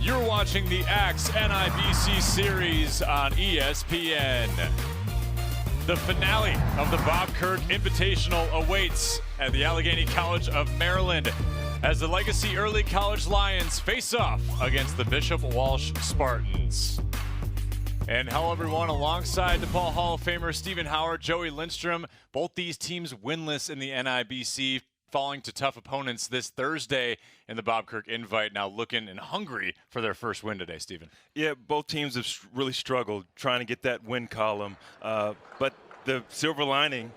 You're watching the Axe NIBC series on ESPN. The finale of the Bob Kirk Invitational awaits at the Allegheny College of Maryland as the Legacy Early College Lions face off against the Bishop Walsh Spartans. And hello everyone, alongside DePaul Hall of Famer Stephen Howard, Joey Lindstrom, both these teams winless in the NIBC, falling to tough opponents this Thursday in the Bob Kirk Invite, now looking and hungry for their first win today, Stephen. Yeah, both teams have really struggled trying to get that win column. But the silver lining,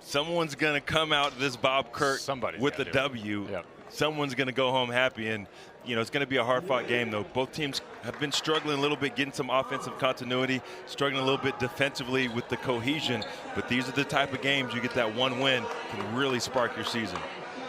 someone's going to come out of this Bob Kirk with a W. Yep. Someone's going to go home happy. And, you know, it's going to be a hard-fought game, though. Both teams have been struggling a little bit, getting some offensive continuity, struggling a little bit defensively with the cohesion. But these are the type of games you get that one win can really spark your season.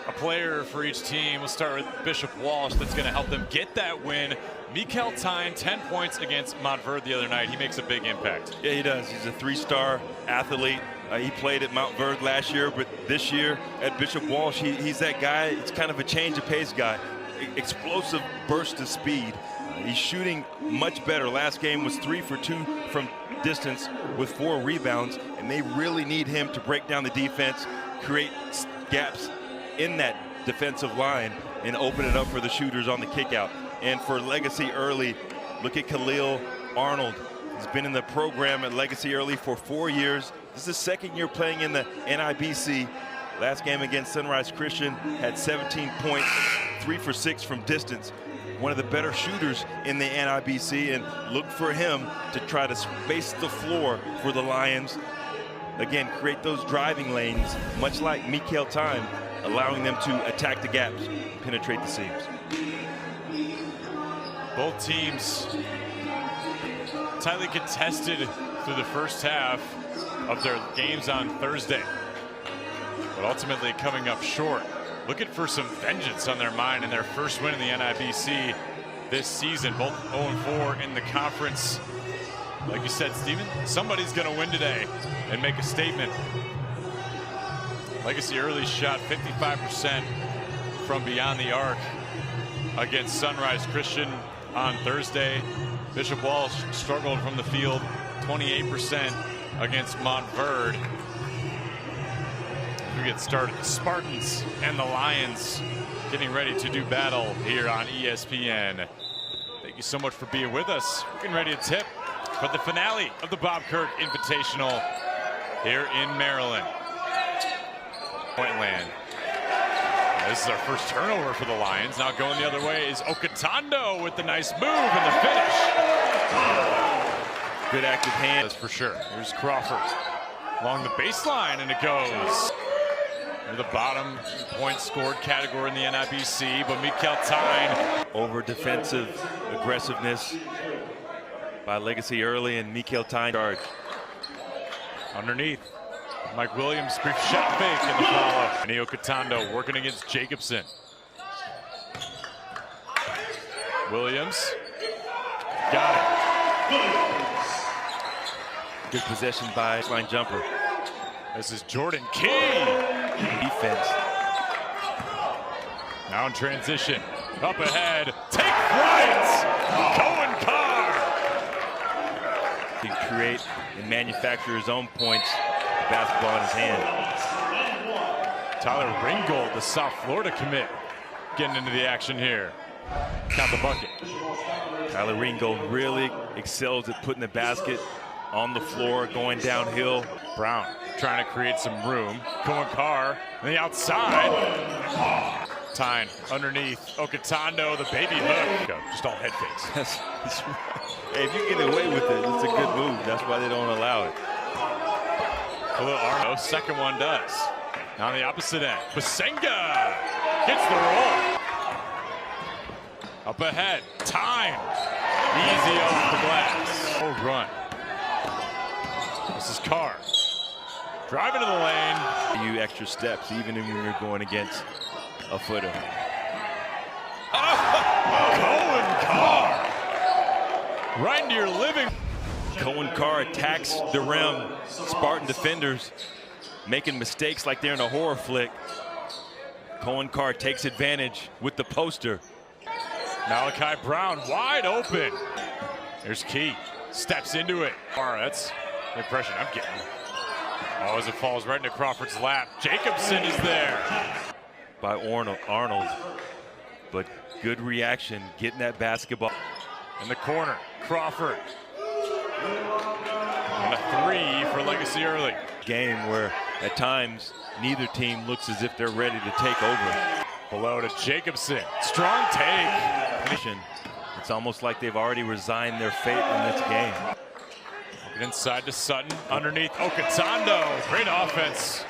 A player for each team. We'll start with Bishop Walsh. That's going to help them get that win. Mikel Tyne, 10 points against Montverde the other night. He makes a big impact. Yeah, he does. He's a three-star athlete. He played at Mount Verde last year, but this year at Bishop Walsh, he's that guy. It's kind of a change of pace guy. Explosive burst of speed. He's shooting much better. Last game was 3 for 2 from distance with 4 rebounds, and they really need him to break down the defense, create gaps in that defensive line, and open it up for the shooters on the kickout. And for Legacy Early, look at Khalil Arnold. He's been in the program at Legacy Early for 4 years. This is his second year playing in the NIBC. Last game against Sunrise Christian, had 17 points, 3 for 6 from distance. One of the better shooters in the NIBC, and look for him to try to space the floor for the Lions. Again, create those driving lanes, much like Mikel Tyne, allowing them to attack the gaps, penetrate the seams. Both teams tightly contested through the first half of their games on Thursday, but ultimately coming up short. Looking for some vengeance on their mind in their first win in the NIBC this season. Both 0-4 in the conference. Like you said, Stephen, somebody's going to win today and make a statement. Legacy Early shot 55% from beyond the arc against Sunrise Christian on Thursday. Bishop Walsh struggled from the field, 28% against Montverde. We get started. The Spartans and the Lions getting ready to do battle here on ESPN. Thank you so much for being with us. We're getting ready to tip for the finale of the Bob Kirk Invitational here in Maryland. Pointland. This is our first turnover for the Lions. Now going the other way is Okatando with the nice move and the finish. Good active hand. That's for sure. Here's Crawford along the baseline, and it goes. The bottom point scored category in the NIBC, but Mikel Tyne. Over defensive aggressiveness by Legacy Early, and Mikel Tyne charge. Underneath, Mike Williams, brief shot fake in the follow. And Okatando working against Jacobson. Williams got it. Good possession by line jumper. This is Jordan Key. Defense. Now in transition. Up ahead. Take flight! Cohen Carr. He can create and manufacture his own points. Basketball in his hand. Tyler Ringgold, the South Florida commit, getting into the action here. Count the bucket. Tyler Ringgold really excels at putting the basket on the floor, going downhill. Brown trying to create some room. Cohen Carr on the outside. Tyne underneath. Okatando, the baby hook. Just all head fakes. Hey, if you get away with it, it's a good move. That's why they don't allow it. Khalil Arnold, second one does. Now on the opposite end, Basenga gets the roll. Up ahead, Tyne. Easy off the glass. Oh, run. This is Carr. Driving to the lane. You extra steps, even when you're going against a footer. Cohen Carr. Right into your living. Cohen Carr attacks the rim. Spartan defenders making mistakes like they're in a horror flick. Cohen Carr takes advantage with the poster. Malachi Brown wide open. There's Key. Steps into it. That's the impression I'm getting. Oh, as it falls right into Crawford's lap. Jacobson is there. By Arnold. But good reaction, getting that basketball. In the corner, Crawford. And a three for Legacy Early. Game where at times neither team looks as if they're ready to take over. Below to Jacobson. Strong take. It's almost like they've already resigned their fate in this game. Inside to Sutton, underneath Okatando. Great offense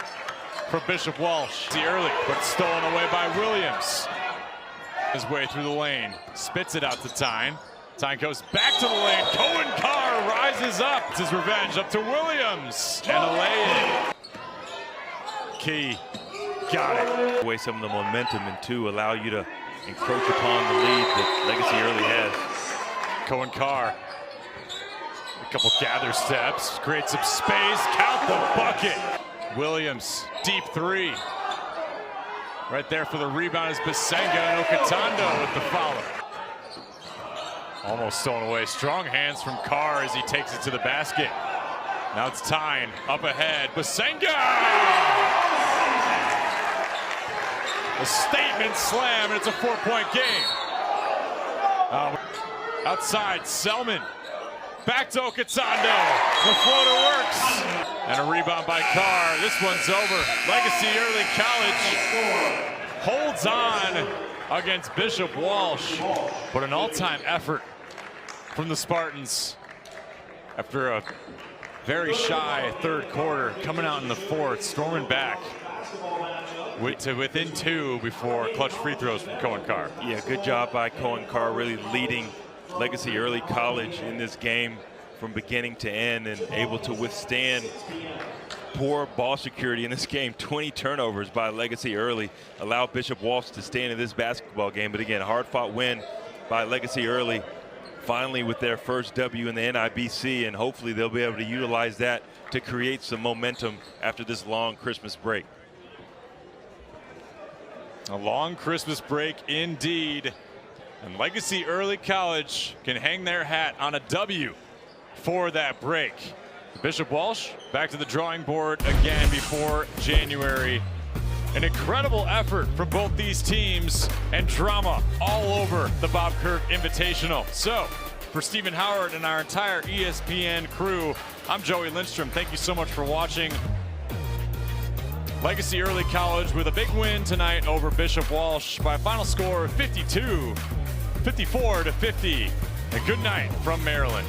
for Bishop Walsh. The early, but stolen away by Williams. His way through the lane, spits it out to Tyne. Tyne goes back to the lane. Cohen Carr rises up. It's his revenge up to Williams. And a lay-in. Key, got it. Away some of the momentum and two, allow you to encroach upon the lead that Legacy Early has. Cohen Carr. A couple gather steps, create some space, count the bucket. Williams, deep three. Right there for the rebound is Basenga, and Okatando with the follow. Almost stolen away. Strong hands from Carr as he takes it to the basket. Now it's Tyne up ahead. Basenga! A statement slam, and it's a 4-point game. Outside, Selman. Back to Okatando. The floater works. And a rebound by Carr. This one's over. Legacy Early College holds on against Bishop Walsh. But an all-time effort from the Spartans after a very shy third quarter, coming out in the fourth, storming back to within two before clutch free throws from Cohen Carr. Yeah, good job by Cohen Carr, really leading Legacy Early College in this game from beginning to end and able to withstand poor ball security in this game. 20 turnovers by Legacy Early allow Bishop Walsh to stay into this basketball game. But again, hard-fought win by Legacy Early, finally with their first W in the NIBC, and hopefully they'll be able to utilize that to create some momentum after this long Christmas break. A long Christmas break indeed. And Legacy Early College can hang their hat on a W for that break. Bishop Walsh back to the drawing board again before January. An incredible effort from both these teams and drama all over the Bob Kirk Invitational. So for Stephen Howard and our entire ESPN crew, I'm Joey Lindstrom. Thank you so much for watching. Legacy Early College with a big win tonight over Bishop Walsh by a final score of 54-50. And good night from Maryland.